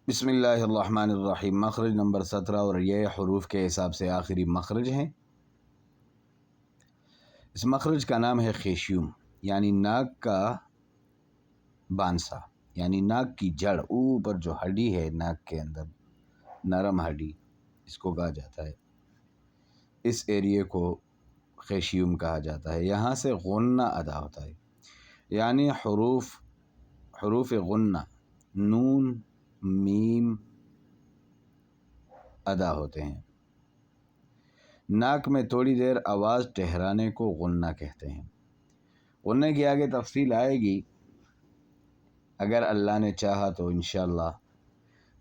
بسم اللہ الرحمن الرحیم۔ مخرج نمبر 17 اور یہ حروف کے حساب سے آخری مخرج ہیں۔ اس مخرج کا نام ہے خیشیوم، یعنی ناک کا بانسا، یعنی ناک کی جڑ، اوپر جو ہڈی ہے ناک کے اندر، نرم ہڈی، اس کو کہا جاتا ہے، اس ایریے کو خیشیوم کہا جاتا ہے۔ یہاں سے غنہ ادا ہوتا ہے، یعنی حروف غنہ نون میم ادا ہوتے ہیں۔ ناک میں تھوڑی دیر آواز ٹھہرانے کو غنہ کہتے ہیں۔ غنہ کی آگے تفصیل آئے گی اگر اللہ نے چاہا تو انشاءاللہ۔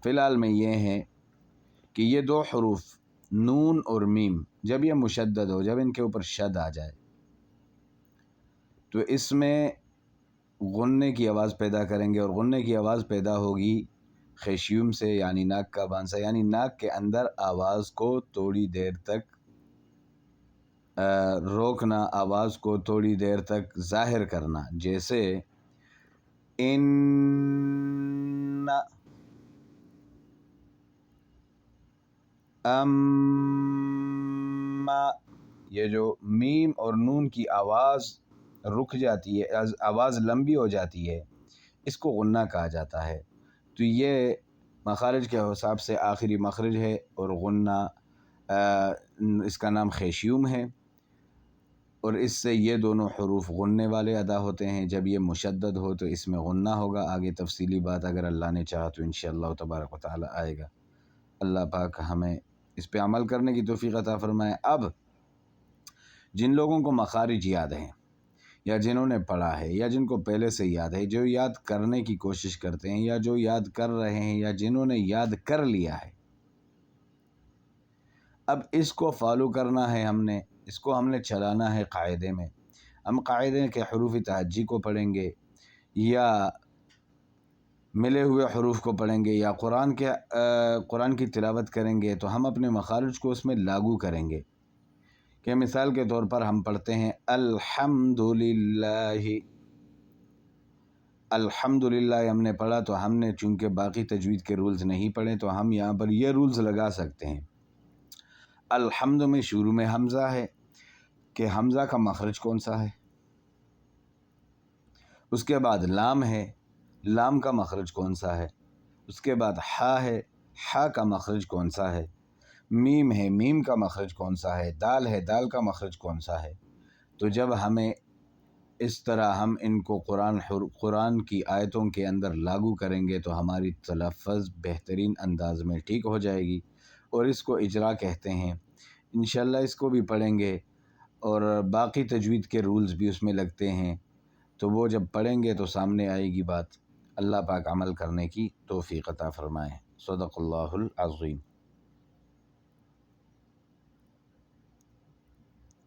فی الحال میں یہ ہے کہ یہ دو حروف نون اور میم جب یہ مشدد ہو، جب ان کے اوپر شد آ جائے تو اس میں غنے کی آواز پیدا کریں گے، اور غنے کی آواز پیدا ہوگی خیشیوم سے، یعنی ناک کا بانسا، یعنی ناک کے اندر آواز کو تھوڑی دیر تک روکنا، آواز کو تھوڑی دیر تک ظاہر کرنا، جیسے ان، ام، یہ جو میم اور نون کی آواز رک جاتی ہے، آواز لمبی ہو جاتی ہے، اس کو غنہ کہا جاتا ہے۔ تو یہ مخارج کے حساب سے آخری مخرج ہے، اور غنہ اس کا نام خیشیوم ہے، اور اس سے یہ دونوں حروف غننے والے ادا ہوتے ہیں۔ جب یہ مشدد ہو تو اس میں غنہ ہوگا۔ آگے تفصیلی بات اگر اللہ نے چاہا تو انشاءاللہ تبارک و تعالی آئے گا۔ اللہ پاک ہمیں اس پہ عمل کرنے کی توفیق عطا فرمائے۔ اب جن لوگوں کو مخارج یاد ہیں، یا جنہوں نے پڑھا ہے، یا جن کو پہلے سے یاد ہے، جو یاد کرنے کی کوشش کرتے ہیں، یا جو یاد کر رہے ہیں، یا جنہوں نے یاد کر لیا ہے، اب اس کو فالو کرنا ہے، اس کو ہم نے چلانا ہے قاعدے میں۔ ہم قاعدے کے حروف تہجی کو پڑھیں گے، یا ملے ہوئے حروف کو پڑھیں گے، یا قرآن کی تلاوت کریں گے، تو ہم اپنے مخارج کو اس میں لاگو کریں گے۔ کہ مثال کے طور پر ہم پڑھتے ہیں الحمدللہ، الحمدللہ ہم نے پڑھا، تو ہم نے چونکہ باقی تجوید کے رولز نہیں پڑھے، تو ہم یہاں پر یہ رولز لگا سکتے ہیں۔ الحمد میں شروع میں حمزہ ہے، کہ حمزہ کا مخرج کون سا ہے۔ اس کے بعد لام ہے، لام کا مخرج کون سا ہے۔ اس کے بعد حا ہے، حا کا مخرج کون سا ہے۔ میم ہے، میم کا مخرج کون سا ہے۔ دال ہے، دال کا مخرج کون سا ہے۔ تو جب ہمیں اس طرح ہم ان کو قرآن کی آیتوں کے اندر لاگو کریں گے تو ہماری تلفظ بہترین انداز میں ٹھیک ہو جائے گی، اور اس کو اجرا کہتے ہیں۔ انشاءاللہ اس کو بھی پڑھیں گے، اور باقی تجوید کے رولز بھی اس میں لگتے ہیں، تو وہ جب پڑھیں گے تو سامنے آئے گی بات۔ اللہ پاک عمل کرنے کی توفیق عطا فرمائے۔ صدق اللہ العظیم۔